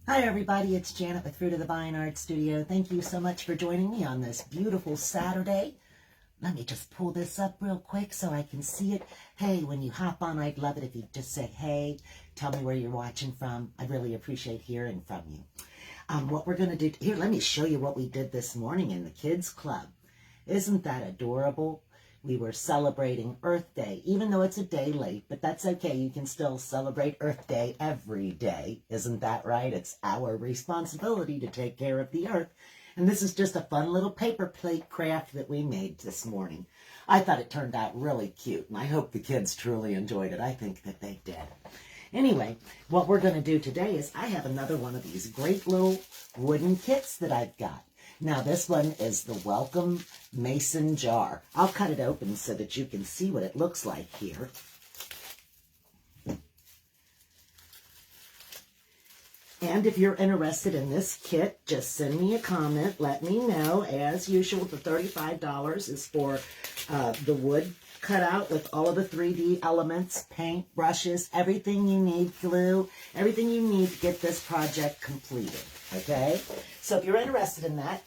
Hi everybody, it's Janet with Fruit of the Vine Art Studio. Thank you so much for joining me on this beautiful Saturday. Let me just pull this up real quick so I can see it. Hey, when you hop on, I'd love it if you just say, hey, tell me where you're watching from. I'd really appreciate hearing from you. What we're going to do, here, let me show you what we did this morning in the Kids Club. Isn't that adorable? We were celebrating Earth Day, even though it's a day late, but that's okay. You can still celebrate Earth Day every day. Isn't that right? It's our responsibility to take care of the earth. And this is just a fun little paper plate craft that we made this morning. I thought it turned out really cute, and I hope the kids truly enjoyed it. I think that they did. Anyway, what we're going to do today is I have another one of these great little wooden kits that I've got. Now, this one is the Welcome Mason Jar. I'll cut it open so that you can see what it looks like here. And if you're interested in this kit, just send me a comment. Let me know. As usual, the $35 is for the wood cutout with all of the 3D elements, paint, brushes, everything you need, glue, everything you need to get this project completed, okay? So if you're interested in that,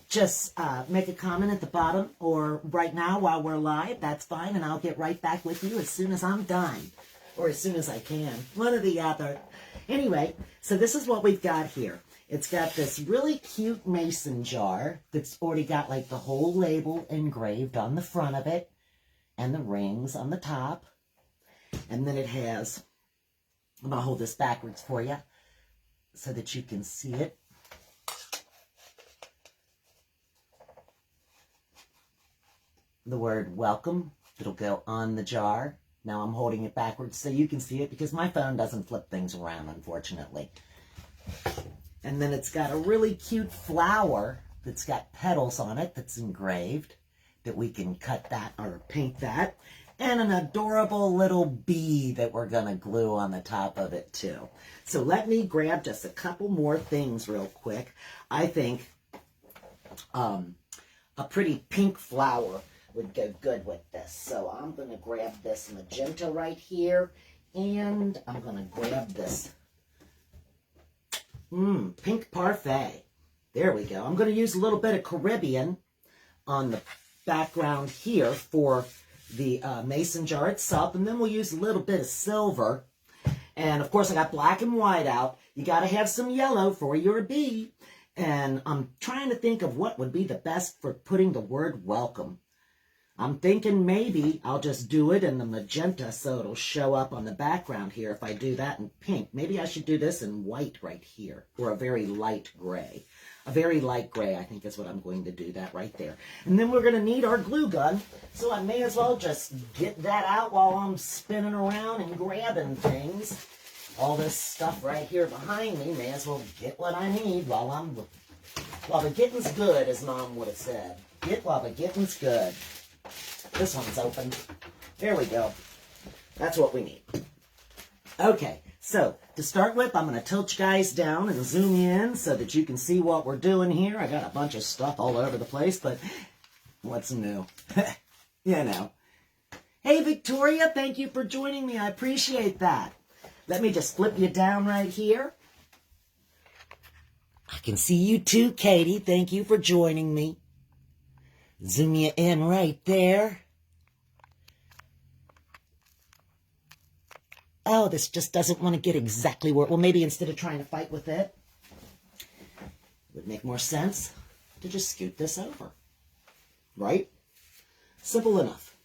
just make a comment at the bottom or right now while we're live, that's fine, and I'll get right back with you as soon as I'm done, or as soon as I can, one or the other. Anyway, so this is what we've got here. It's got this really cute mason jar that's already got like the whole label engraved on the front of it and the rings on the top. And then it has, I'm going to hold this backwards for you so that you can see it. The word welcome, it'll go on the jar. Now I'm holding it backwards so you can see it because my phone doesn't flip things around, unfortunately. And then it's got a really cute flower that's got petals on it that's engraved, that we can cut that or paint that. And an adorable little bee that we're going to glue on the top of it too. So let me grab just a couple more things real quick. I think a pretty pink flower would go good with this. So I'm going to grab this magenta right here, and I'm going to grab this pink parfait. There we go. I'm going to use a little bit of Caribbean on the background here for the mason jar itself, and then we'll use a little bit of silver. And of course I got black and white out. You got to have some yellow for your bee. And I'm trying to think of what would be the best for putting the word welcome. I'm thinking maybe I'll just do it in the magenta so it'll show up on the background here if I do that in pink. Maybe I should do this in white right here, or a very light gray. A very light gray, I think, is what I'm going to do that right there. And then we're going to need our glue gun, so I may as well just get that out while I'm spinning around and grabbing things. All this stuff right here behind me, may as well get what I need while the getting's good, as Mom would have said. Get while the getting's good. This one's open. There we go. That's what we need. Okay, so to start with, I'm going to tilt you guys down and zoom in so that you can see what we're doing here. I got a bunch of stuff all over the place, but what's new? You know. Hey, Victoria, thank you for joining me. I appreciate that. Let me just flip you down right here. I can see you too, Katie. Thank you for joining me. Zoom you in right there. Oh, this just doesn't want to get exactly where... Well, maybe instead of trying to fight with it, it would make more sense to just scoot this over. Right? Simple enough.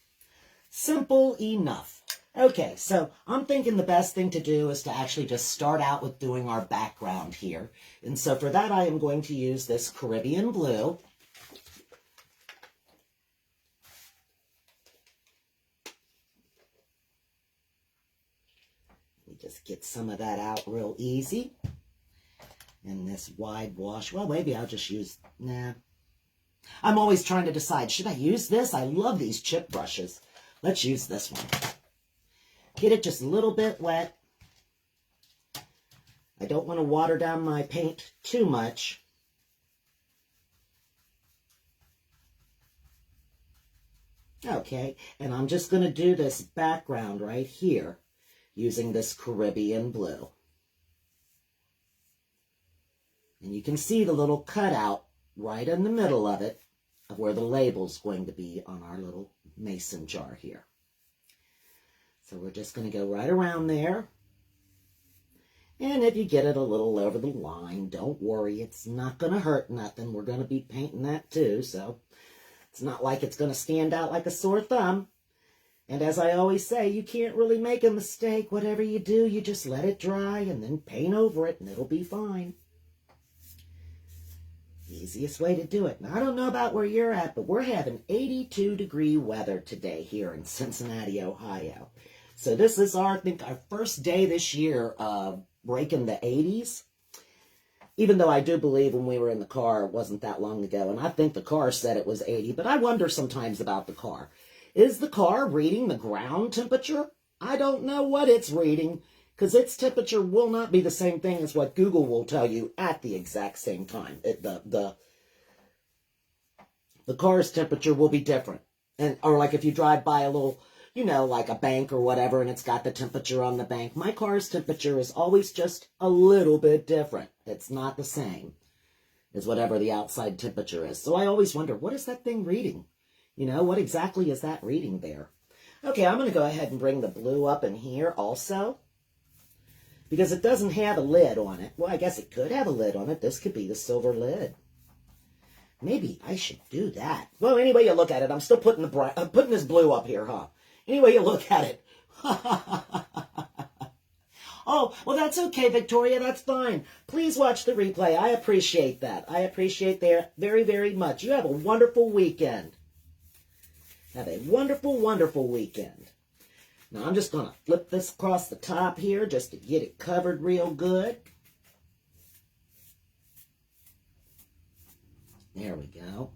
Simple enough. Okay, so I'm thinking the best thing to do is to actually just start out with doing our background here. And so for that, I am going to use this Caribbean blue. Just get some of that out real easy. And this wide wash, well, maybe I'll just use, nah. I'm always trying to decide, should I use this? I love these chip brushes. Let's use this one. Get it just a little bit wet. I don't want to water down my paint too much. Okay, and I'm just going to do this background right here using this Caribbean blue. And you can see the little cutout right in the middle of it of where the label's going to be on our little mason jar here. So we're just going to go right around there. And if you get it a little over the line, don't worry, it's not going to hurt nothing. We're going to be painting that too, so it's not like it's going to stand out like a sore thumb. And as I always say, you can't really make a mistake. Whatever you do, you just let it dry and then paint over it and it'll be fine. Easiest way to do it. Now, I don't know about where you're at, but we're having 82-degree weather today here in Cincinnati, Ohio. So this is I think our first day this year breaking the 80s. Even though I do believe when we were in the car, it wasn't that long ago, and I think the car said it was 80, but I wonder sometimes about the car. Is the car reading the ground temperature? I don't know what it's reading, because its temperature will not be the same thing as what Google will tell you at the exact same time. The car's temperature will be different. Or like if you drive by a little, like a bank or whatever, and it's got the temperature on the bank. My car's temperature is always just a little bit different. It's not the same as whatever the outside temperature is. So I always wonder, what is that thing reading? What exactly is that reading there? Okay, I'm going to go ahead and bring the blue up in here also, because it doesn't have a lid on it. Well, I guess it could have a lid on it. This could be the silver lid. Maybe I should do that. Well, any way you look at it, I'm still putting this blue up here, huh? Any way you look at it. Oh, well, that's okay, Victoria. That's fine. Please watch the replay. I appreciate that. I appreciate that very, very much. You have a wonderful weekend. Have a wonderful, wonderful weekend. Now, I'm just going to flip this across the top here just to get it covered real good. There we go.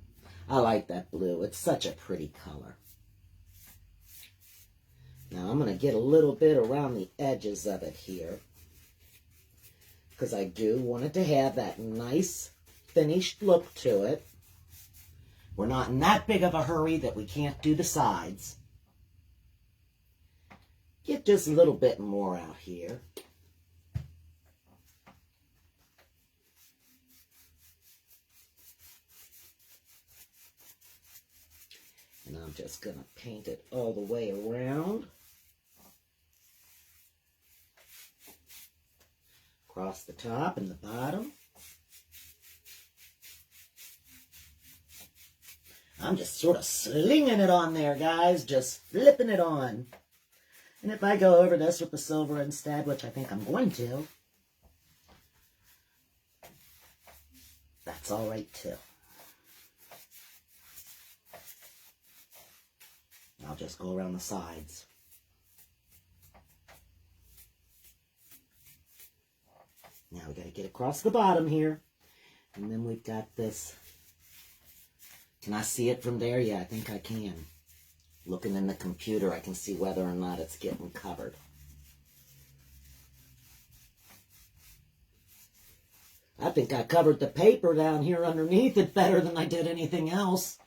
I like that blue. It's such a pretty color. Now, I'm going to get a little bit around the edges of it here, because I do want it to have that nice finished look to it. We're not in that big of a hurry that we can't do the sides. Get just a little bit more out here. And I'm just going to paint it all the way around. Across the top and the bottom. I'm just sort of slinging it on there, guys. Just flipping it on. And if I go over this with the silver instead, which I think I'm going to, that's all right too. I'll just go around the sides. Now we got to get across the bottom here. And then we've got this. Can I see it from there? Yeah, I think I can. Looking in the computer, I can see whether or not it's getting covered. I think I covered the paper down here underneath it better than I did anything else.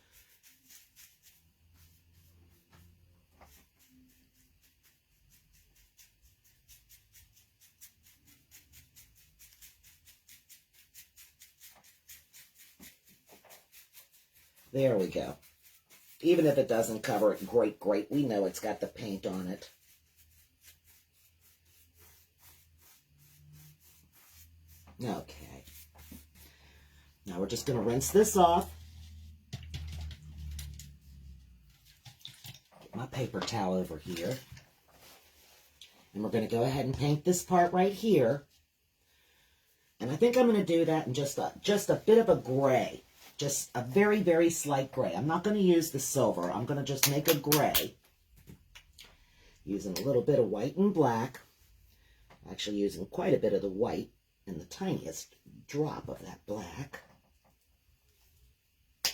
There we go. Even if it doesn't cover it, great. We know it's got the paint on it. Okay. Now we're just going to rinse this off. Get my paper towel over here. And we're going to go ahead and paint this part right here. And I think I'm going to do that in just a bit of a gray. Just a very, very slight gray. I'm not going to use the silver. I'm going to just make a gray. Using a little bit of white and black. Actually using quite a bit of the white and the tiniest drop of that black. I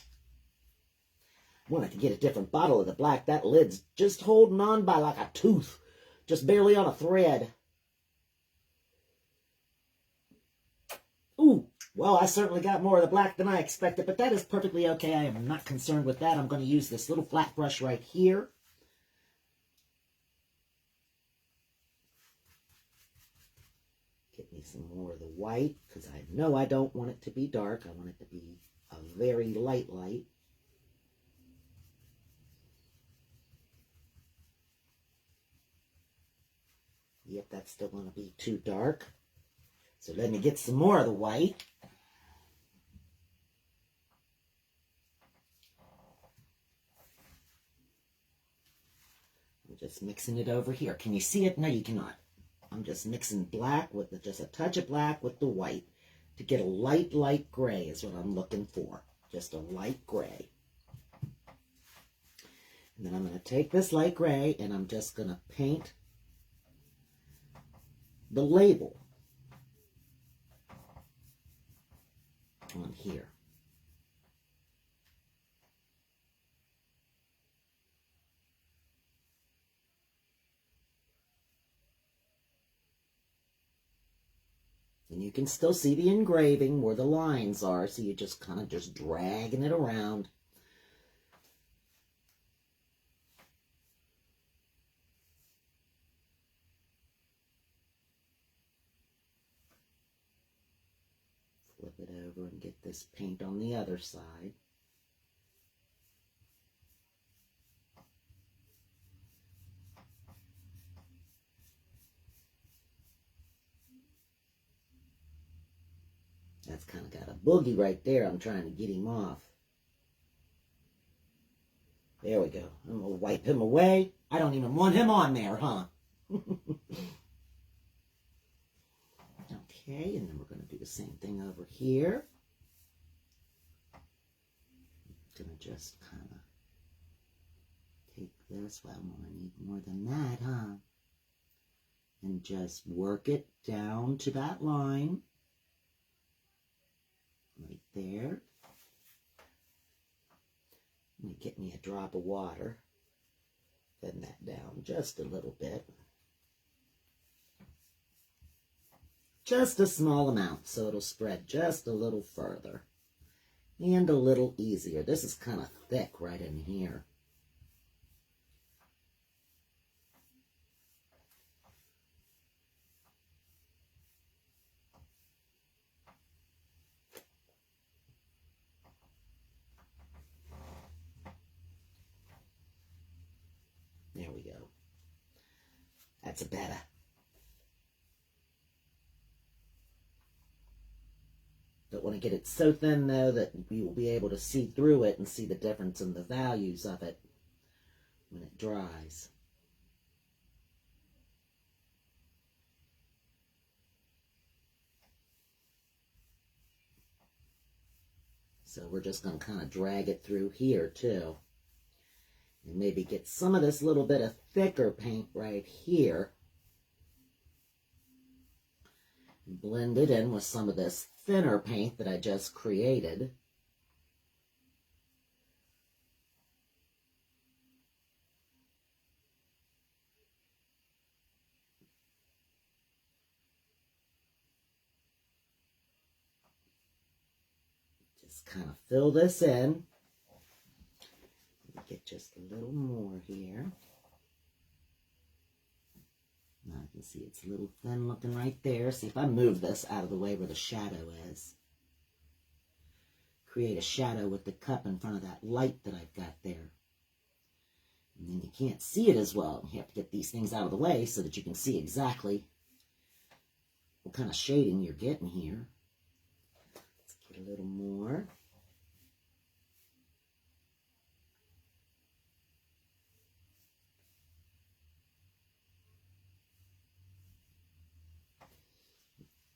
wanted to get a different bottle of the black. That lid's just holding on by like a tooth. Just barely on a thread. Ooh. Well, I certainly got more of the black than I expected, but that is perfectly okay. I am not concerned with that. I'm going to use this little flat brush right here. Get Get me some more of the white, because I know I don't want it to be dark. I want it to be a very light light. Yep, that's still going to be too dark. So let me get some more of the white. I'm just mixing it over here. Can you see it? No, you cannot. I'm just mixing black with just a touch of black with the white to get a light gray is what I'm looking for. Just a light gray. And then I'm going to take this light gray and I'm just going to paint the label on here. And you can still see the engraving where the lines are, so you're just kind of just dragging it around. Flip it over and get this paint on the other side. That's kind of got a boogie right there. I'm trying to get him off. There we go. I'm going to wipe him away. I don't even want him on there, huh? Okay, and then we're going to do the same thing over here. I'm going to just kind of take this. Well, I'm going to need more than that, huh? And just work it down to that line. Right there. Let me get me a drop of water. Bend that down just a little bit. Just a small amount, so it'll spread just a little further. And a little easier. This is kind of thick right in here. There we go. That's better. Don't want to get it so thin, though, that you will be able to see through it and see the difference in the values of it when it dries. So we're just going to kind of drag it through here, too. And maybe get some of this little bit of thicker paint right here. And blend it in with some of this thinner paint that I just created. Just kind of fill this in. Get just a little more here. Now I can see it's a little thin looking right there. See if I move this out of the way where the shadow is. Create a shadow with the cup in front of that light that I've got there. And then you can't see it as well. You have to get these things out of the way so that you can see exactly what kind of shading you're getting here. Let's get a little more.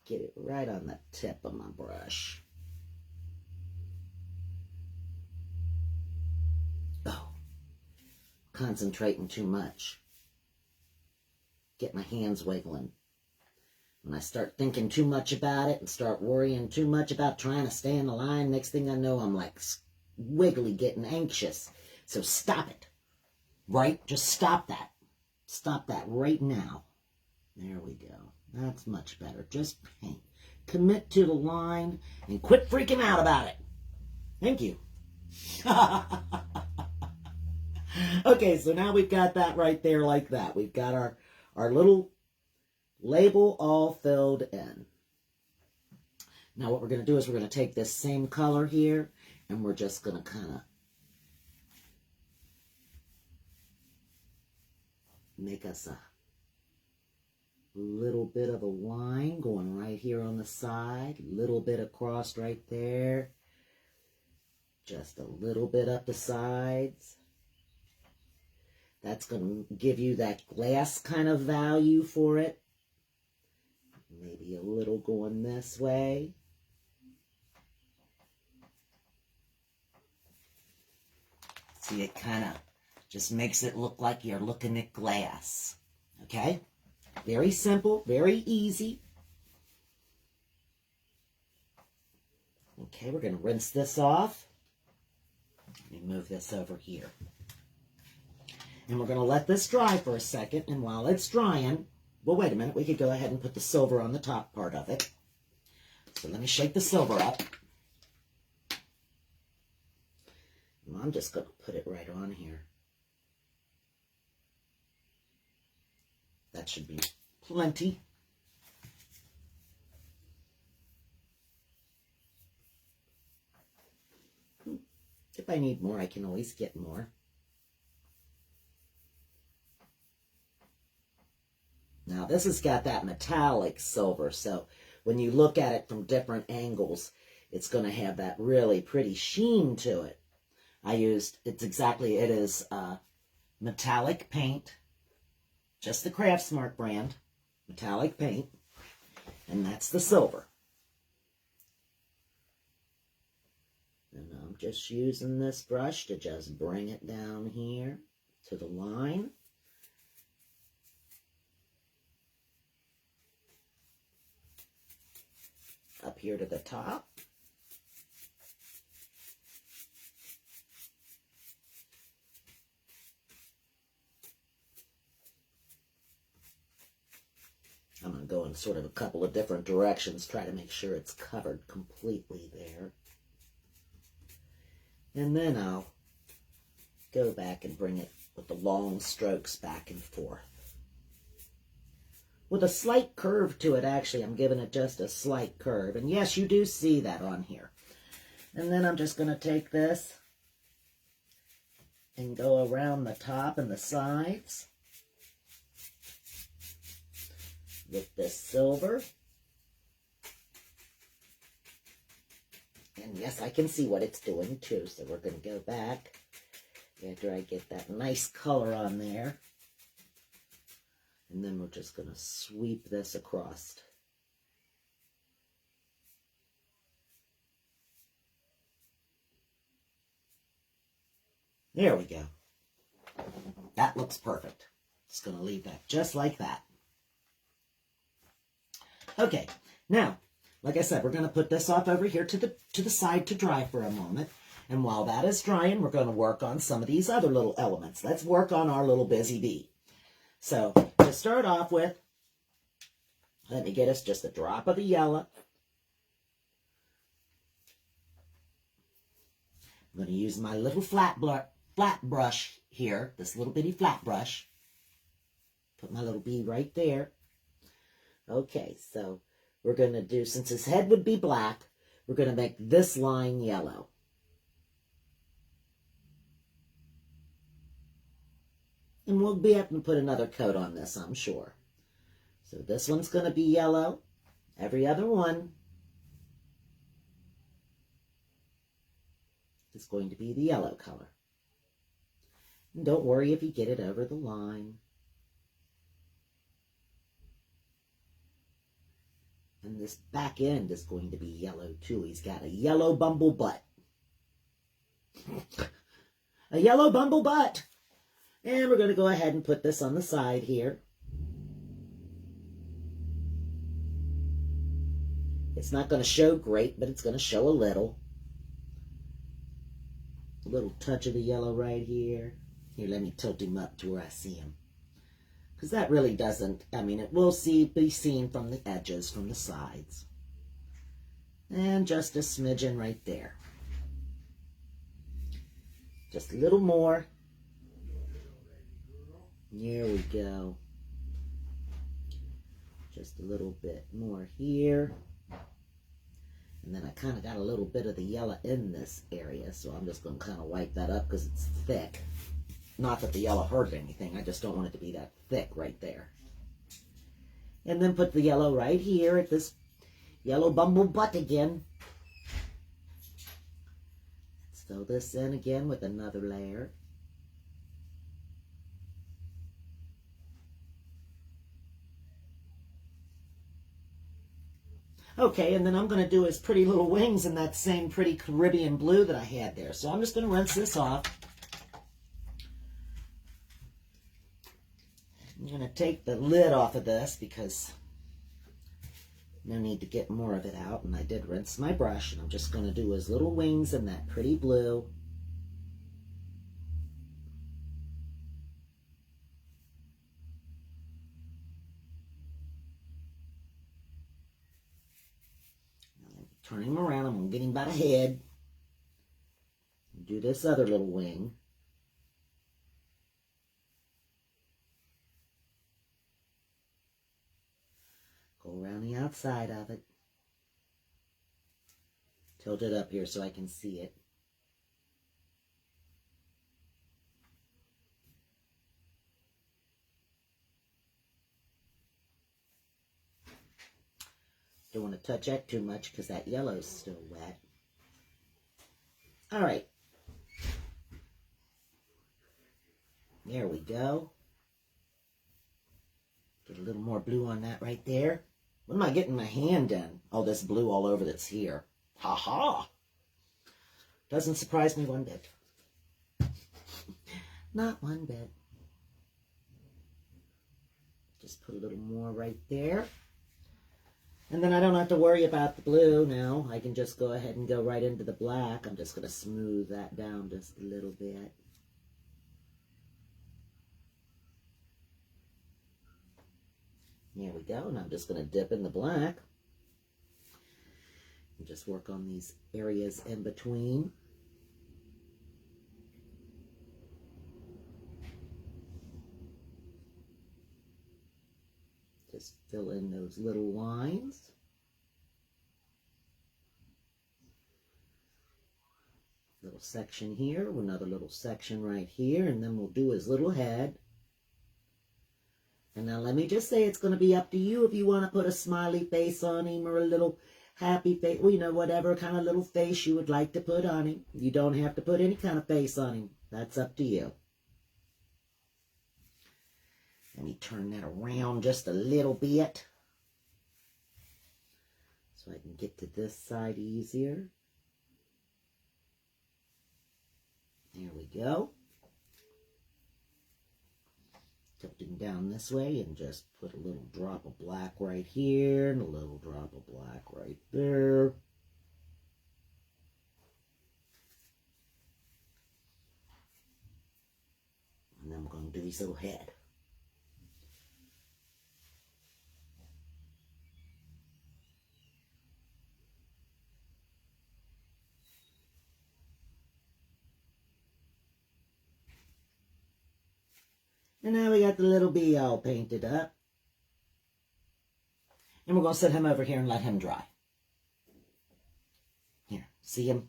Get it right on the tip of my brush. Oh, concentrating too much. Get my hands wiggling. When I start thinking too much about it and start worrying too much about trying to stay in the line, next thing I know, I'm like wiggly, getting anxious. So stop it. Right? Just stop that. Stop that right now. There we go. That's much better. Just paint. Commit to the line and quit freaking out about it. Thank you. Okay, so now we've got that right there like that. We've got our little Label all filled in. Now what we're going to do is we're going to take this same color here and we're just going to kind of make us a little bit of a line going right here on the side, little bit across right there, just a little bit up the sides. That's going to give you that glass kind of value for it. Maybe a little going this way. See, it kind of just makes it look like you're looking at glass. Okay? Very simple, very easy. Okay, we're going to rinse this off. Let me move this over here. And we're going to let this dry for a second. And while it's drying, well, wait a minute. We could go ahead and put the silver on the top part of it. So let me shake the silver up. And I'm just going to put it right on here. That should be plenty. If I need more, I can always get more. Now, this has got that metallic silver, so when you look at it from different angles, it's going to have that really pretty sheen to it. It is metallic paint, just the Craftsmart brand, metallic paint, and that's the silver. And I'm just using this brush to just bring it down here to the line. Up here to the top. I'm going to go in sort of a couple of different directions, try to make sure it's covered completely there. And then I'll go back and bring it with the long strokes back and forth. With a slight curve to it, actually. I'm giving it just a slight curve. And yes, you do see that on here. And then I'm just going to take this and go around the top and the sides with this silver. And yes, I can see what it's doing too. So we're going to go back after I get that nice color on there. And then we're just going to sweep this across. There we go. That looks perfect. Just going to leave that just like that. Okay, now, like I said, we're going to put this off over here to the side to dry for a moment. And while that is drying, we're going to work on some of these other little elements. Let's work on our little busy bee. So, to start off with, let me get us just a drop of the yellow. I'm going to use my little flat brush here, this little bitty flat brush. Put my little bee right there. Okay, so we're going to do, since his head would be black, we're going to make this line yellow. And we'll be able to put another coat on this, I'm sure. So this one's going to be yellow. Every other one is going to be the yellow color. And don't worry if you get it over the line. And this back end is going to be yellow too. He's got a yellow bumble butt. A yellow bumble butt. And we're going to go ahead and put this on the side here. It's not going to show great, but it's going to show a little. A little touch of the yellow right here. Here, let me tilt him up to where I see him. Because that really doesn't, I mean, it will be seen from the edges, from the sides. And just a smidgen right there. Just a little more. There we go. Just a little bit more here. And then I kind of got a little bit of the yellow in this area, so I'm just going to kind of wipe that up because it's thick. Not that the yellow hurt anything, I just don't want it to be that thick right there. And then put the yellow right here at this yellow bumble butt again. Let's fill this in again with another layer. Okay, and then I'm going to do his pretty little wings in that same pretty Caribbean blue that I had there. So I'm just going to rinse this off. I'm going to take the lid off of this because no need to get more of it out. And I did rinse my brush, and I'm just going to do his little wings in that pretty blue. Turn him around. I'm going to get him by the head. Do this other little wing. Go around the outside of it. Tilt it up here so I can see it. Don't want to touch that too much because that yellow's still wet. All right. There we go. Get a little more blue on that right there. What am I getting my hand in? Oh, this blue all over that's here. Ha ha. Doesn't surprise me one bit. Not one bit. Just put a little more right there. And then I don't have to worry about the blue now. I can just go ahead and go right into the black. I'm just going to smooth that down just a little bit. There we go. And I'm just going to dip in the black. And just work on these areas in between. Just fill in those little lines. Little section here, another little section right here, and then we'll do his little head. And now let me just say, it's going to be up to you if you want to put a smiley face on him or a little happy face, well, you know, whatever kind of little face you would like to put on him. You don't have to put any kind of face on him. That's up to you. Let me turn that around just a little bit so I can get to this side easier. There we go. Tilting down this way and just put a little drop of black right here and a little drop of black right there. And then I'm going to do his little head. And now we got the little bee all painted up. And we're going to set him over here and let him dry. Here, see him?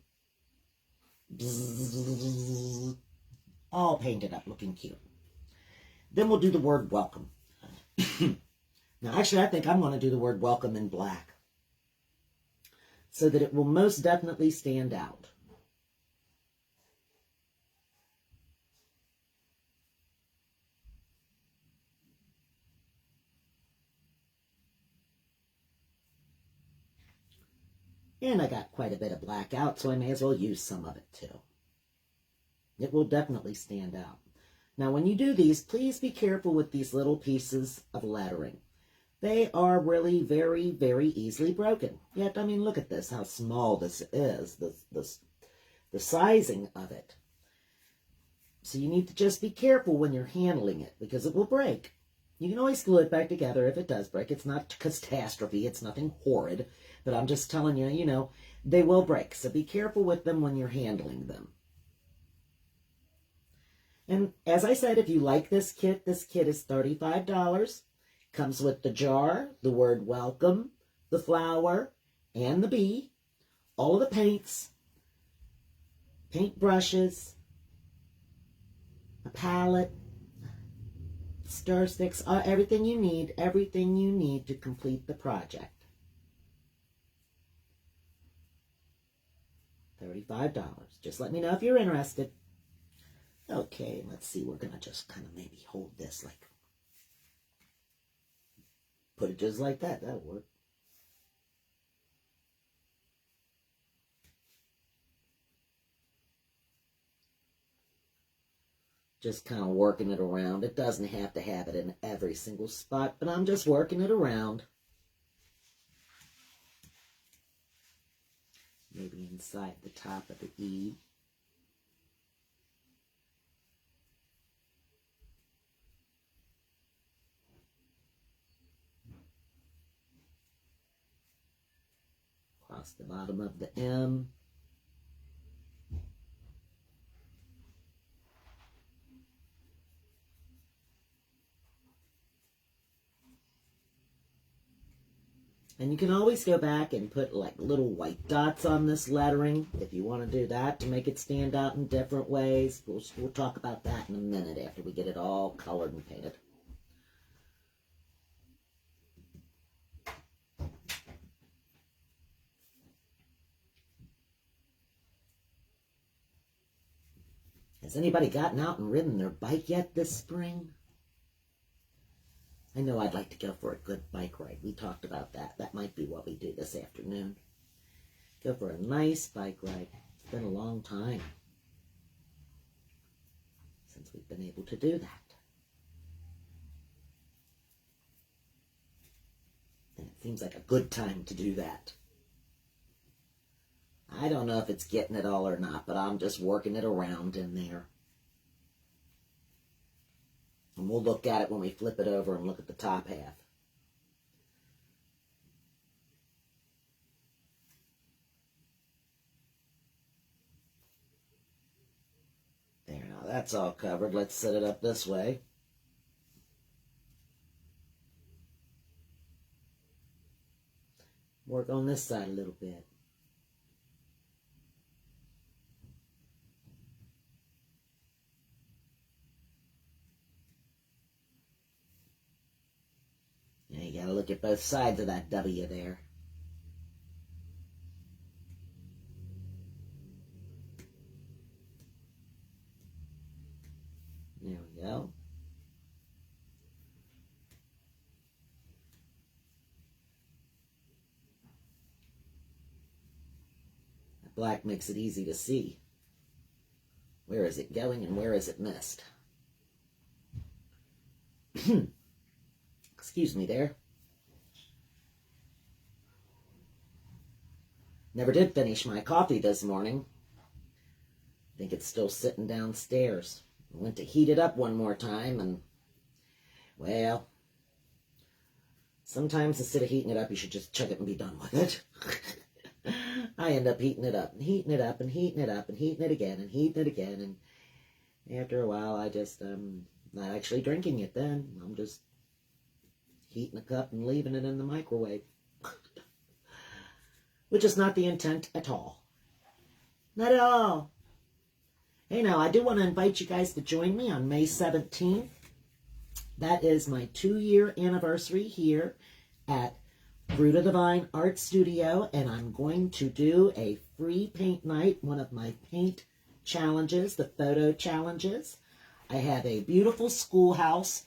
Bzzz, all painted up, looking cute. Then we'll do the word welcome. Now, actually, I think I'm going to do the word welcome in black, so that it will most definitely stand out. And I got quite a bit of black out, so I may as well use some of it too. It will definitely stand out. Now, when you do these, please be careful with these little pieces of lettering. They are really very, very easily broken. Yet, I mean, look at this, how small this is, the sizing of it. So you need to just be careful when you're handling it, because it will break. You can always glue it back together if it does break. It's not catastrophe. It's nothing horrid. But I'm just telling you, you know, they will break. So be careful with them when you're handling them. And as I said, if you like this kit is $35. Comes with the jar, the word welcome, the flower, and the bee, all of the paints, paint brushes, a palette, stir sticks, everything you need to complete the project. $35. Just let me know if you're interested. Okay, let's see. We're going to just kind of maybe hold this like, put it just like that. That'll work. Just kind of working it around. It doesn't have to have it in every single spot, but I'm just working it around. Maybe inside the top of the E. Across the bottom of the M. And you can always go back and put like little white dots on this lettering if you want to do that to make it stand out in different ways. We'll talk about that in a minute after we get it all colored and painted. Has anybody gotten out and ridden their bike yet this spring? I know I'd like to go for a good bike ride. We talked about that. That might be what we do this afternoon. Go for a nice bike ride. It's been a long time since we've been able to do that. And it seems like a good time to do that. I don't know if it's getting it all or not, but I'm just working it around in there. And we'll look at it when we flip it over and look at the top half. There, now that's all covered. Let's set it up this way. Work on this side a little bit. You gotta look at both sides of that W there. There we go. That black makes it easy to see. Where is it going and where is it missed? Excuse me there. Never did finish my coffee this morning. I think it's still sitting downstairs. I went to heat it up one more time and, well, sometimes instead of heating it up, you should just chug it and be done with it. I end up heating it up and heating it up and heating it up and heating it again and heating it again. And after a while, I just, not actually drinking it then. I'm just heating a cup and leaving it in the microwave. Which is not the intent at all. Not at all. Hey, now, I do want to invite you guys to join me on May 17th. That is my 2-year anniversary here at Fruit of the Vine Art Studio, and I'm going to do a free paint night, one of my paint challenges, the photo challenges. I have a beautiful schoolhouse.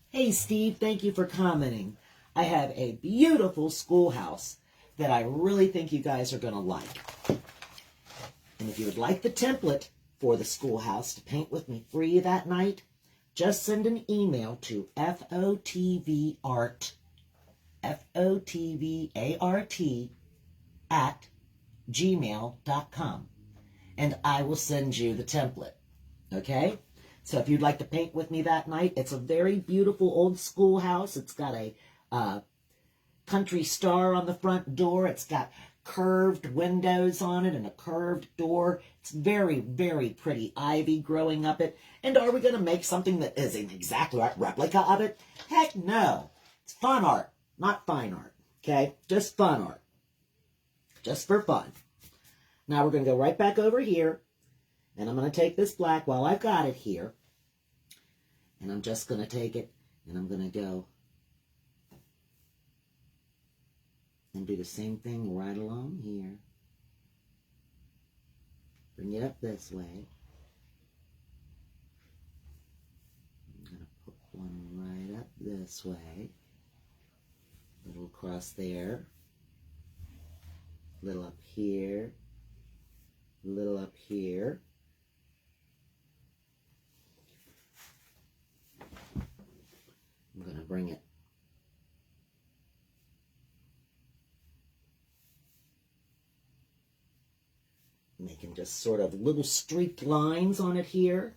Hey, Steve, thank you for commenting. I have a beautiful schoolhouse that I really think you guys are going to like. And if you would like the template for the schoolhouse to paint with me free that night, just send an email to FOTVArt, FOTVART @gmail.com. And I will send you the template. Okay? So if you'd like to paint with me that night, it's a very beautiful old schoolhouse. It's got a country star on the front door. It's got curved windows on it and a curved door. It's very, very pretty ivy growing up it. And are we going to make something that is an exact replica of it? Heck no. It's fun art, not fine art. Okay? Just fun art. Just for fun. Now we're going to go right back over here. And I'm going to take this black while I've got it here. And I'm just going to take it and I'm going to go and do the same thing right along here. Bring it up this way. I'm going to put one right up this way. Little across there. Little up here. Little up here. I'm going to bring it making just sort of little streaked lines on it here.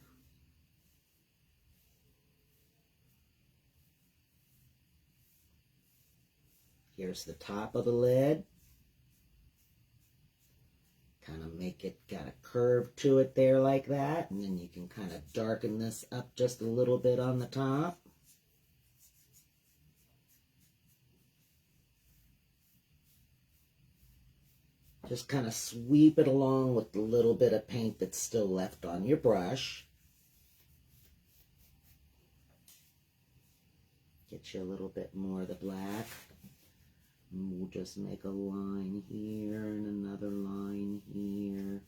Here's the top of the lid. Kind of make it got a curve to it there like that. And then you can kind of darken this up just a little bit on the top. Just kind of sweep it along with the little bit of paint that's still left on your brush. Get you a little bit more of the black. And we'll just make a line here and another line here.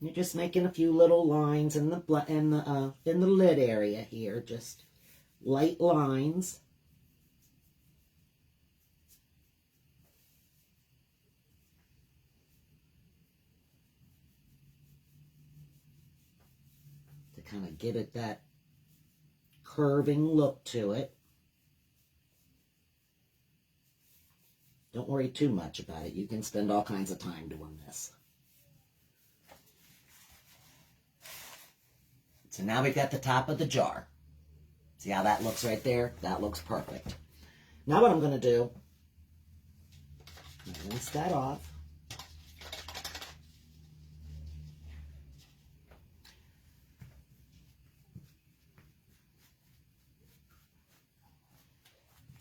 You're just making a few little lines in the lid area here, just light lines. Kind of give it that curving look to it. Don't worry too much about it. You can spend all kinds of time doing this. So now we've got the top of the jar. See how that looks right there? That looks perfect. Now what I'm going to do, I'm going to rinse that off.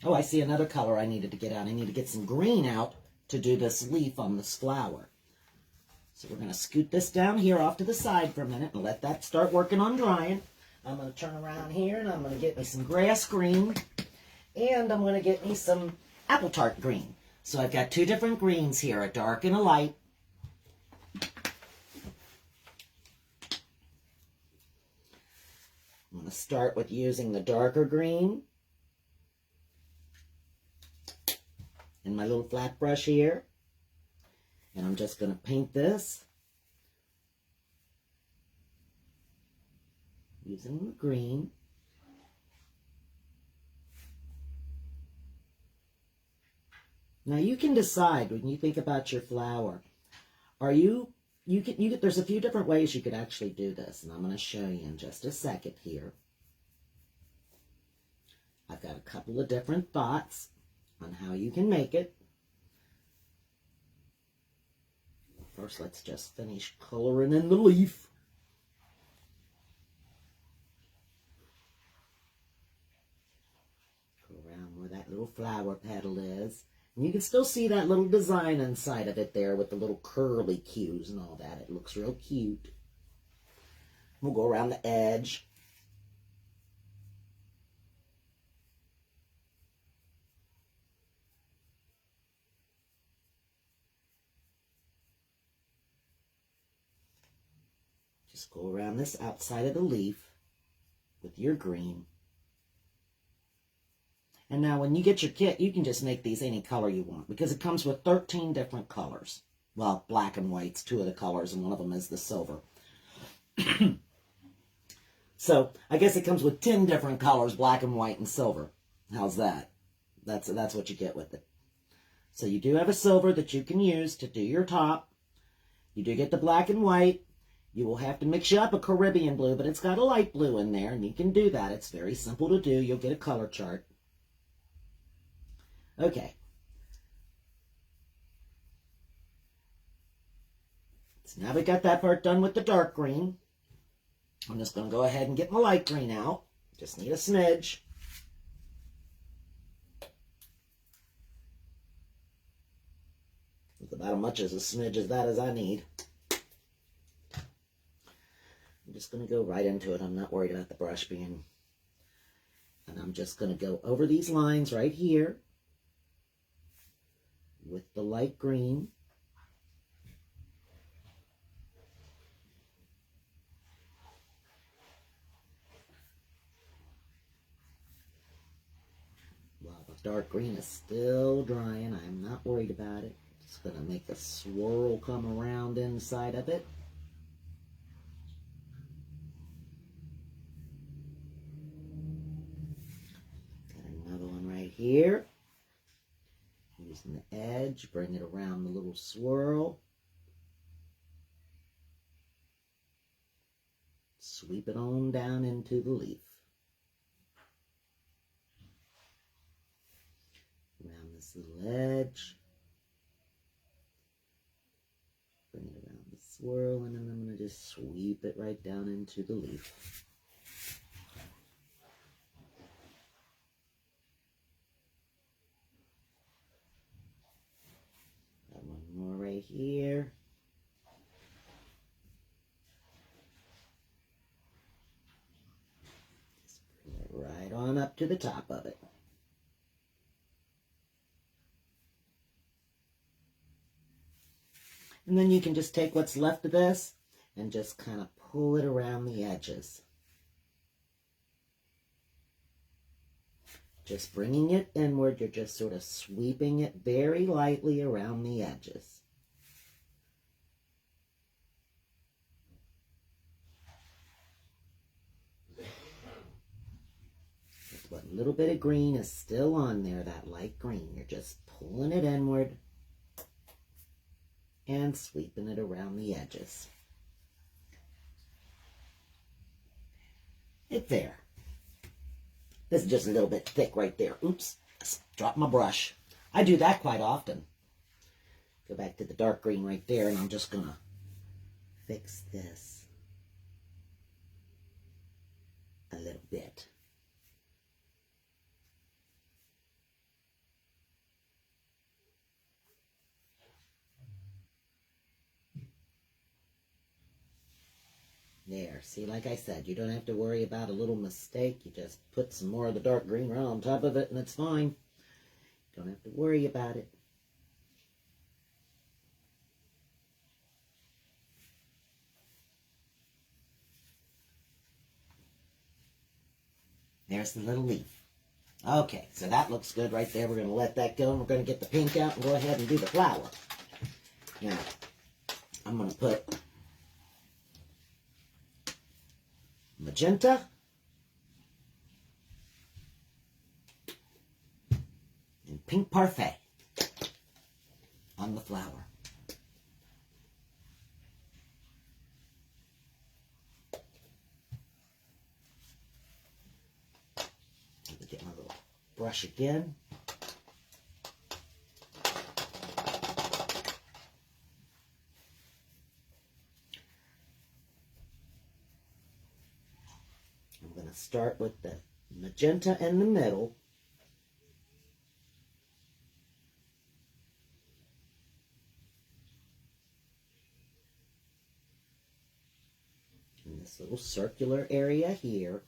Oh, I see another color I needed to get out. I need to get some green out to do this leaf on this flower. So we're going to scoot this down here off to the side for a minute and let that start working on drying. I'm going to turn around here and I'm going to get me some grass green and I'm going to get me some apple tart green. So I've got two different greens here, a dark and a light. I'm going to start with using the darker green. And my little flat brush here, and I'm just going to paint this using the green. Now you can decide when you think about your flower, there's a few different ways you could actually do this, and I'm going to show you in just a second here. I've got a couple of different thoughts on how you can make it. First, let's just finish coloring in the leaf. Go around where that little flower petal is. And you can still see that little design inside of it there with the little curly cues and all that. It looks real cute. We'll go around the edge. Just go around this outside of the leaf with your green. And now when you get your kit, you can just make these any color you want because it comes with 13 different colors. Well, black and white's two of the colors and one of them is the silver. So I guess it comes with 10 different colors, black and white and silver. How's that? That's what you get with it. So you do have a silver that you can use to do your top. You do get the black and white. You will have to mix you up a Caribbean blue, but it's got a light blue in there, and you can do that. It's very simple to do. You'll get a color chart. Okay. So now we got that part done with the dark green. I'm just going to go ahead and get my light green out. Just need a smidge. It's about as much as a smidge as that as I need. I'm just going to go right into it. I'm not worried about the brush being... And I'm just going to go over these lines right here with the light green. While the dark green is still drying, I'm not worried about it. Just going to make a swirl come around inside of it. Another one right here. Using the edge, bring it around the little swirl. Sweep it on down into the leaf. Around this little edge. Bring it around the swirl, and then I'm going to just sweep it right down into the leaf. One more right here. Just bring it right on up to the top of it. And then you can just take what's left of this and just kind of pull it around the edges. Just bringing it inward, you're just sort of sweeping it very lightly around the edges. With what little bit of green is still on there, that light green, you're just pulling it inward and sweeping it around the edges. It's there. This is just a little bit thick right there. Oops, dropped my brush. I do that quite often. Go back to the dark green right there, and I'm just going to fix this a little bit. There, see, like I said, you don't have to worry about a little mistake. You just put some more of the dark green right on top of it, and it's fine. Don't have to worry about it. There's the little leaf. Okay, so that looks good right there. We're going to let that go, and we're going to get the pink out and go ahead and do the flower. Now, I'm going to put magenta and pink parfait on the flower. Let me get my little brush again. I'm going to start with the magenta in the middle. In this little circular area here.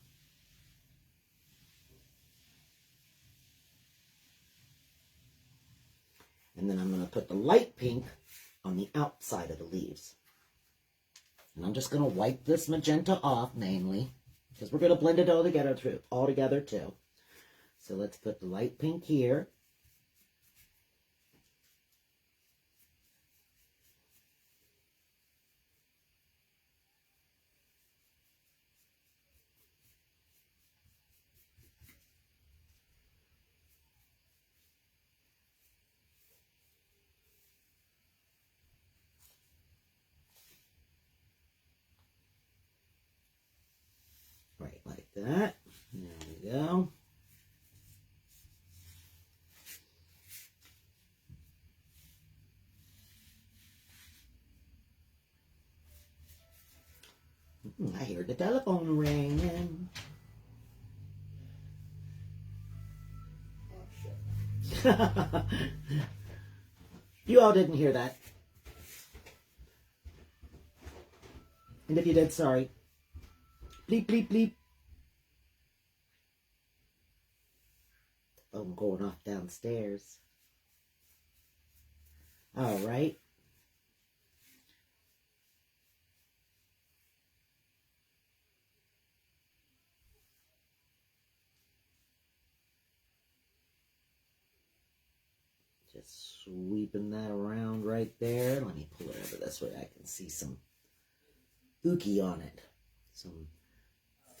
And then I'm going to put the light pink on the outside of the leaves. And I'm just going to wipe this magenta off mainly, because we're going to blend it all together too. So let's put the light pink here. Right like that. There we go. I hear the telephone ringing. You all didn't hear that. And if you did, sorry. Bleep, bleep, bleep. Phone going off downstairs. All right. Just sweeping that around right there. Let me pull it over this way. I can see some ookie on it. Some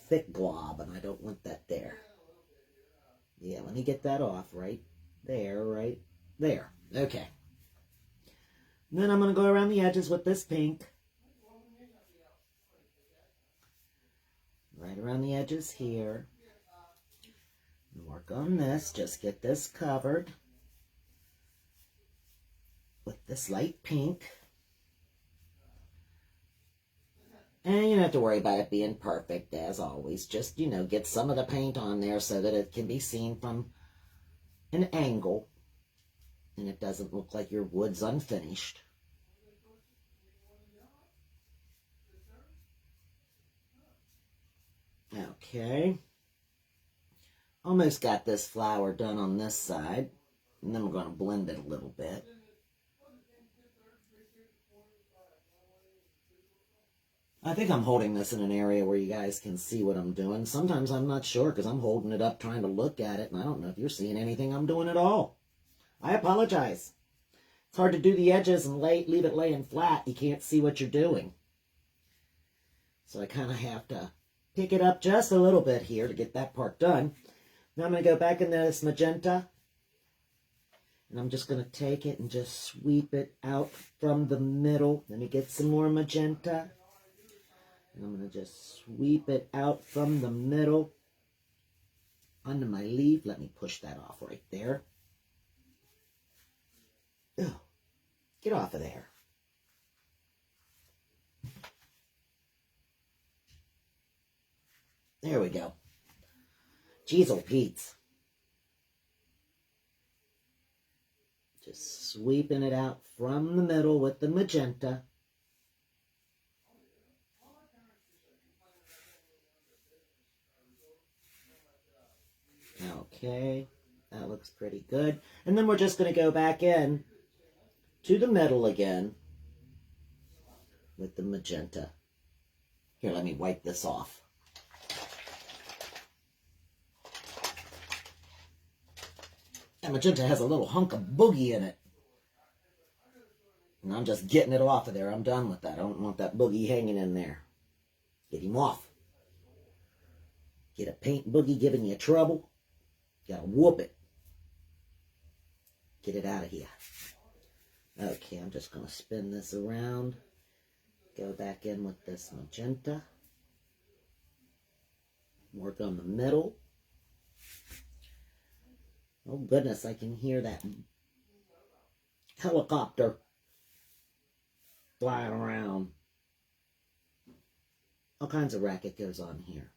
thick glob, and I don't want that there. Yeah, let me get that off right there, right there. Okay. And then I'm going to go around the edges with this pink. Right around the edges here. And work on this. Just get this covered with this light pink. And you don't have to worry about it being perfect, as always. Just, get some of the paint on there so that it can be seen from an angle. And it doesn't look like your wood's unfinished. Okay. Almost got this flower done on this side. And then we're going to blend it a little bit. I think I'm holding this in an area where you guys can see what I'm doing. Sometimes I'm not sure because I'm holding it up trying to look at it, and I don't know if you're seeing anything I'm doing at all. I apologize. It's hard to do the edges and leave it laying flat. You can't see what you're doing. So I kind of have to pick it up just a little bit here to get that part done. Now I'm going to go back into this magenta. And I'm just going to take it and just sweep it out from the middle. Let me get some more magenta. And I'm going to just sweep it out from the middle onto my leaf. Let me push that off right there. Ugh. Get off of there. There we go. Jeez, oh Pete's. Just sweeping it out from the middle with the magenta. Okay, that looks pretty good. And then we're just going to go back in to the middle again with the magenta. Here, let me wipe this off. That magenta has a little hunk of boogie in it. And I'm just getting it off of there. I'm done with that. I don't want that boogie hanging in there. Get him off. Get a paint boogie giving you trouble. You gotta whoop it. Get it out of here. Okay, I'm just going to spin this around. Go back in with this magenta. Work on the middle. Oh goodness, I can hear that helicopter flying around. All kinds of racket goes on here.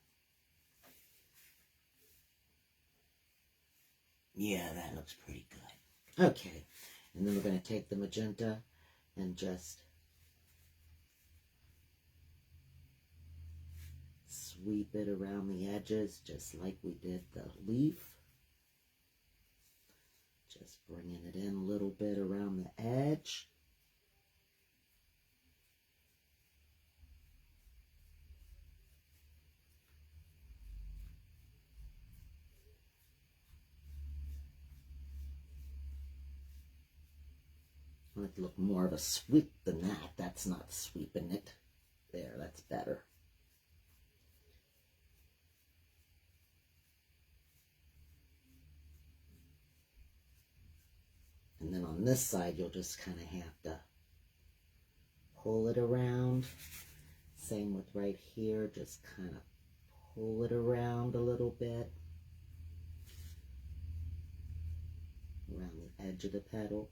Yeah, that looks pretty good. Okay, and then we're going to take the magenta and just sweep it around the edges, just like we did the leaf. Just bringing it in a little bit around the edge. I want it to look more of a sweep than that. That's not sweeping it. There, that's better. And then on this side, you'll just kind of have to pull it around. Same with right here, just kind of pull it around a little bit. Around the edge of the petal.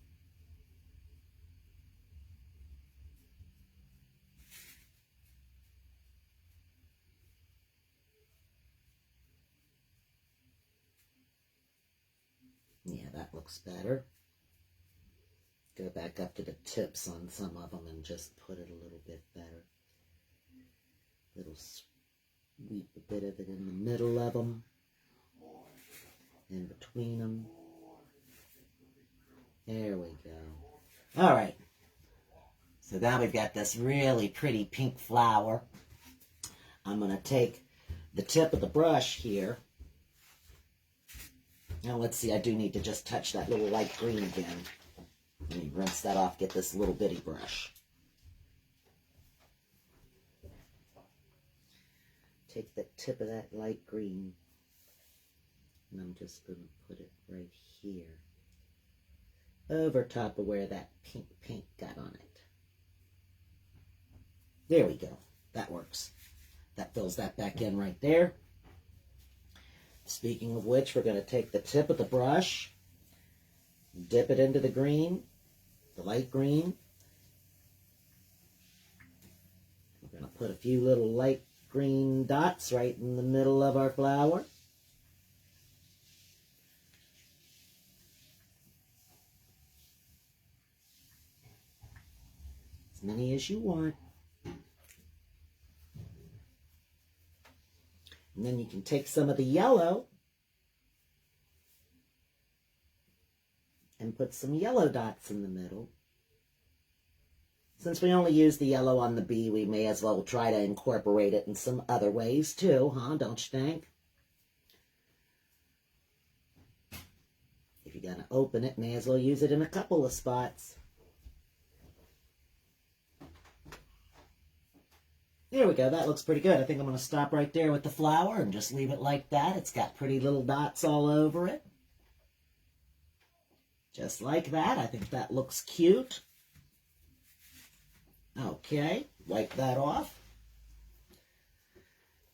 that looks better. Go back up to the tips on some of them and just put it a little bit better. Little sweep a bit of it in the middle of them, in between them. There we go. All right. So now we've got this really pretty pink flower. I'm going to take the tip of the brush here. Now let's see, I do need to just touch that little light green again. Let me rinse that off, get this little bitty brush. Take the tip of that light green, and I'm just going to put it right here, over top of where that pink paint got on it. There we go. That works. That fills that back in right there. Speaking of which, we're going to take the tip of the brush, dip it into the green, the light green. We're going to put a few little light green dots right in the middle of our flower. As many as you want. And then you can take some of the yellow and put some yellow dots in the middle. Since we only use the yellow on the bee, we may as well try to incorporate it in some other ways too, huh? Don't you think? If you're going to open it, may as well use it in a couple of spots. There we go. That looks pretty good. I think I'm going to stop right there with the flower and just leave it like that. It's got pretty little dots all over it. Just like that. I think that looks cute. Okay, wipe that off.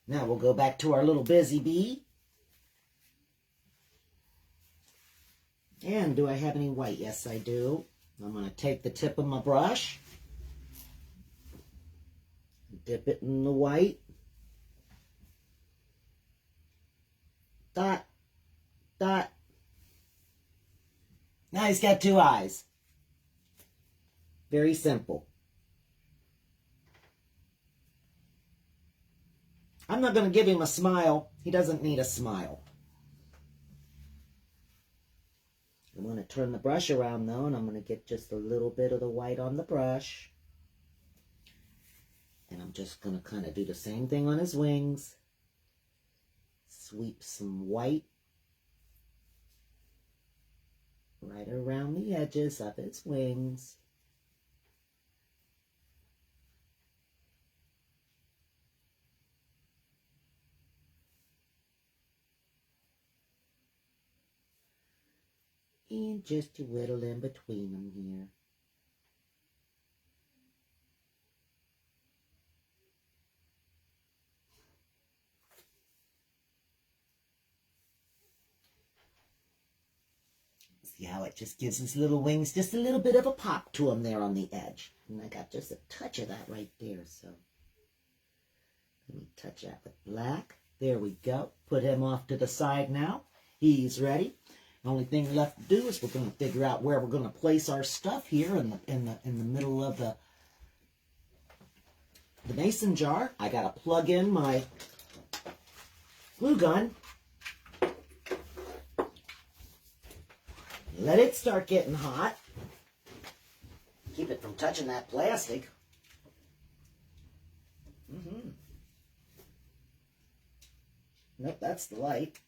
Now we'll go back to our little busy bee. And do I have any white? Yes, I do. I'm going to take the tip of my brush, dip it in the white. Dot, dot. Now he's got two eyes. Very simple. I'm not going to give him a smile. He doesn't need a smile. I'm going to turn the brush around though, and I'm going to get just a little bit of the white on the brush. And I'm just going to kind of do the same thing on his wings. Sweep some white right around the edges of his wings. And just a little in between them here. See how it just gives his little wings just a little bit of a pop to them there on the edge. And I got just a touch of that right there, so let me touch that with black. There we go. Put him off to the side now. He's ready. The only thing left to do is we're going to figure out where we're going to place our stuff here in the middle of the mason jar. I got to plug in my glue gun. Let it start getting hot. Keep it from touching that plastic. Nope, that's the light.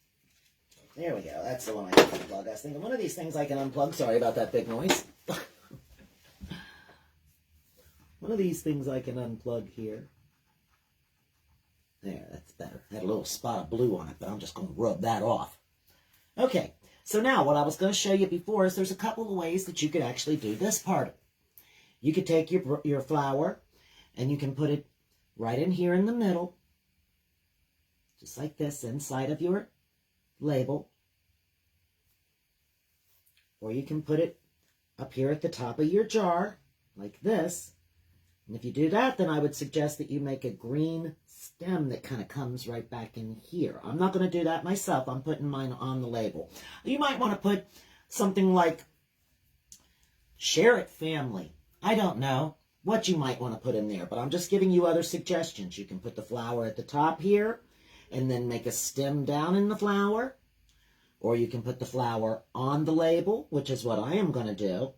There we go. That's the one I can unplug. I was thinking one of these things I can unplug. Sorry about that big noise. One of these things I can unplug here. There, that's better. Had a little spot of blue on it, but I'm just going to rub that off. Okay, so now what I was going to show you before is there's a couple of ways that you could actually do this part. You could take your flower and you can put it right in here in the middle, just like this, inside of your label, or you can put it up here at the top of your jar like this. And if you do that, then I would suggest that you make a green stem that kind of comes right back in here. I'm not going to do that myself. I'm putting mine on the label. You might want to put something like share it family. I don't know what you might want to put in there, but I'm just giving you other suggestions. You can put the flower at the top here and then make a stem down in the flower, or you can put the flower on the label, which is what I am going to do.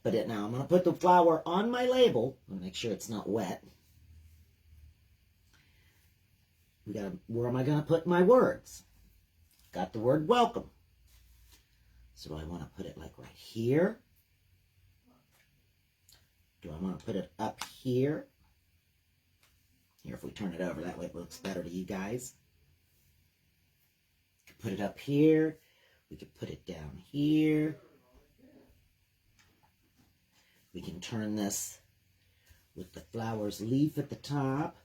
But now I'm going to put the flower on my label. I'm going to make sure it's not wet. Where am I going to put my words? Got the word welcome. So I want to put it like right here. Do I want to put it up here? Here, if we turn it over, that way it looks better to you guys. Put it up here. We could put it down here. We can turn this with the flower's leaf at the top.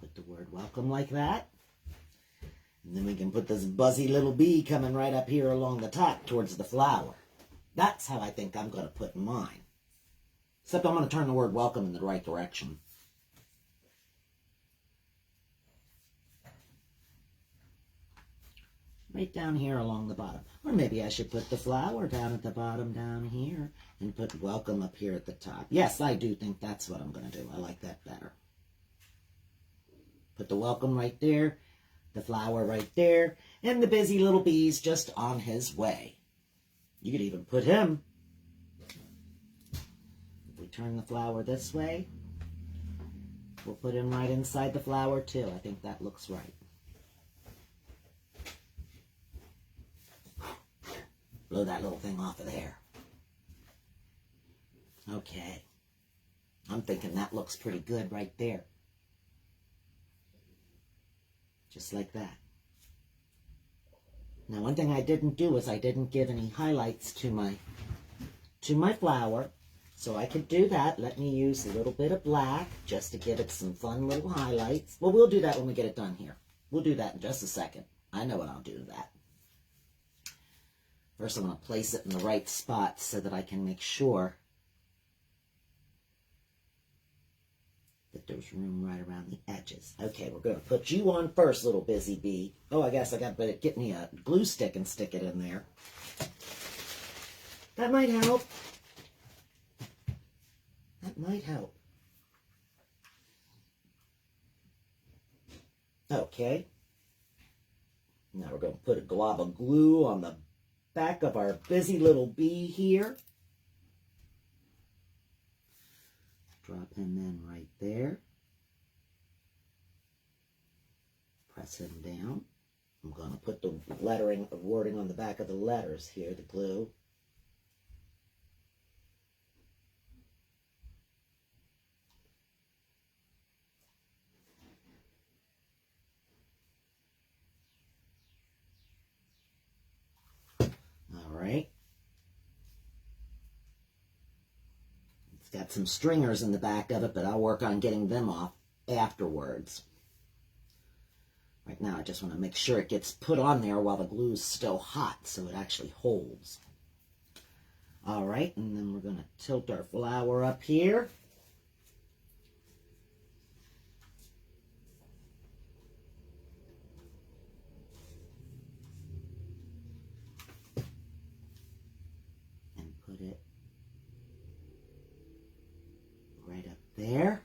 Put the word welcome like that. And then we can put this buzzy little bee coming right up here along the top towards the flower. That's how I think I'm going to put mine. Except I'm going to turn the word welcome in the right direction. Right down here along the bottom. Or maybe I should put the flower down at the bottom down here and put welcome up here at the top. Yes, I do think that's what I'm going to do. I like that better. Put the welcome right there, the flower right there, and the busy little bee's just on his way. You could even put him. If we turn the flower this way, we'll put him right inside the flower too. I think that looks right. Blow that little thing off of there. Okay. I'm thinking that looks pretty good right there. Just like that. Now, one thing I didn't do is I didn't give any highlights to my flower. So I could do that. Let me use a little bit of black just to give it some fun little highlights. Well, we'll do that when we get it done here. We'll do that in just a second. I know what I'll do to that. First, I'm going to place it in the right spot so that I can make sure that there's room right around the edges. Okay, we're going to put you on first, little busy bee. Oh, I guess I got to get me a glue stick and stick it in there. That might help. That might help. Okay. Now we're going to put a glob of glue on the back of our busy little bee here. Drop him in right there. Press him down. I'm going to put the wording on the back of the letters here, the glue. All right. It's got some stringers in the back of it, but I'll work on getting them off afterwards. Right now, I just want to make sure it gets put on there while the glue is still hot so it actually holds. All right, and then we're going to tilt our flower up here. And put it right up there.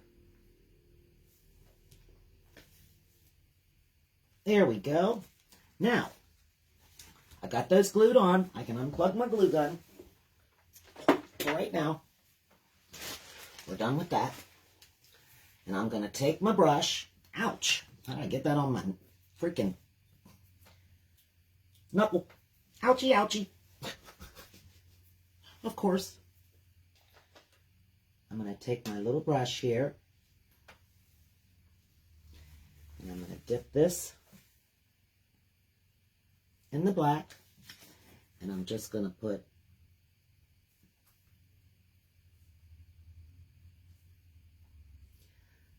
There we go. Now, I got those glued on. I can unplug my glue gun. For right now, we're done with that. And I'm going to take my brush. Ouch. How did I get that on my freaking knuckle? Ouchie, ouchie. Of course. I'm going to take my little brush here. And I'm going to dip this in the black, and I'm just going to put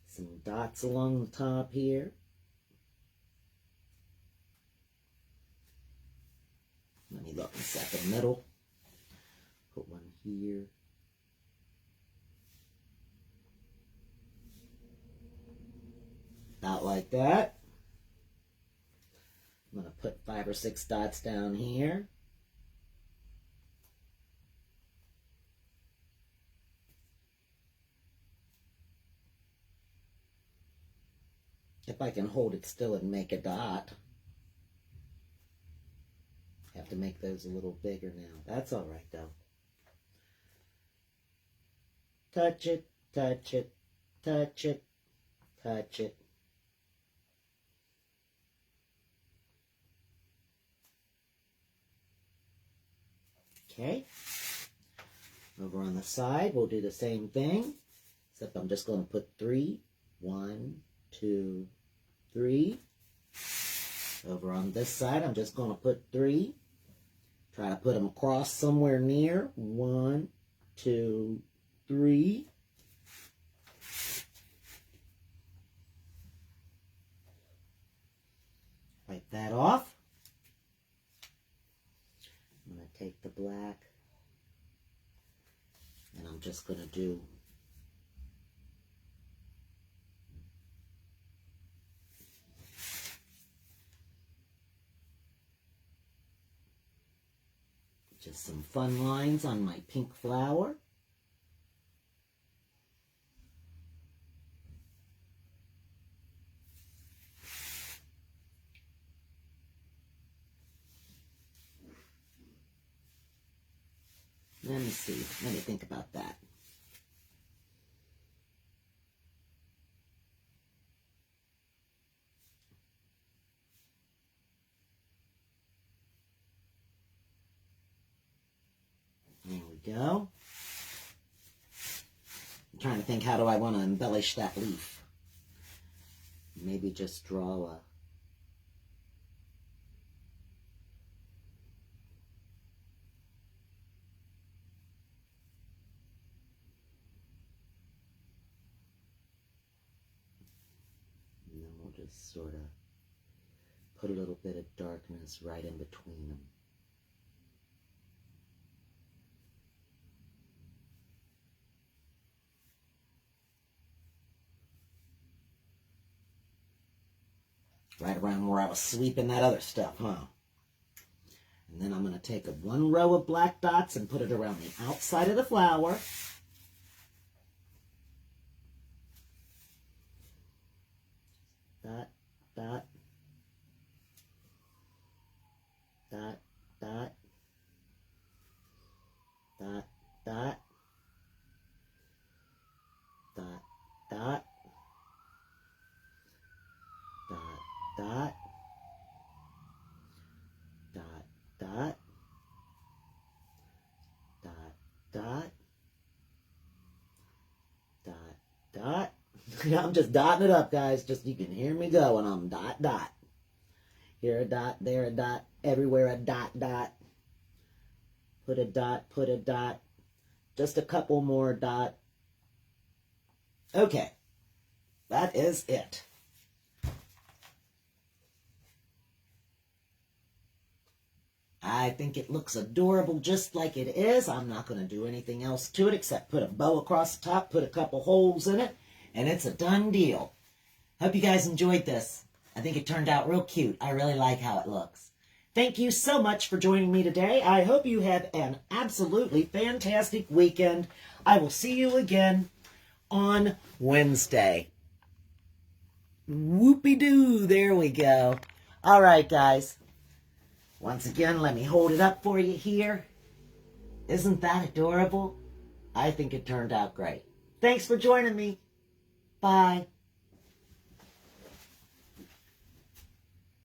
some dots along the top here. Let me look and set the middle. Put one here. like that. I'm going to put 5 or 6 dots down here. If I can hold it still and make a dot. Have to make those a little bigger now. That's all right, though. Touch it, touch it, touch it, touch it. Okay. Over on the side, we'll do the same thing, except I'm just going to put 3. 1, 2, 3. Over on this side, I'm just going to put 3. Try to put them across somewhere near. 1, 2, 3. Wipe that off. I'm going to take the black, and I'm just going to do just some fun lines on my pink flower. Let me see. Let me think about that. There we go. I'm trying to think, how do I want to embellish that leaf? Maybe just draw a just sort of put a little bit of darkness right in between them. Right around where I was sweeping that other stuff, huh? And then I'm going to take one row of black dots and put it around the outside of the flower. Dot, dot, dot, dot, dot, dot, dot, dot, dot, dot, dot, dot, dot, dot, dot. I'm just dotting it up, guys. Just you can hear me going. I'm dot, dot. Here a dot, there a dot, everywhere a dot, dot. Put a dot, put a dot. Just a couple more dot. Okay. That is it. I think it looks adorable just like it is. I'm not going to do anything else to it except put a bow across the top, put a couple holes in it, and it's a done deal. Hope you guys enjoyed this. I think it turned out real cute. I really like how it looks. Thank you so much for joining me today. I hope you have an absolutely fantastic weekend. I will see you again on Wednesday. Whoopie-doo. There we go. All right, guys. Once again, let me hold it up for you here. Isn't that adorable? I think it turned out great. Thanks for joining me. Bye.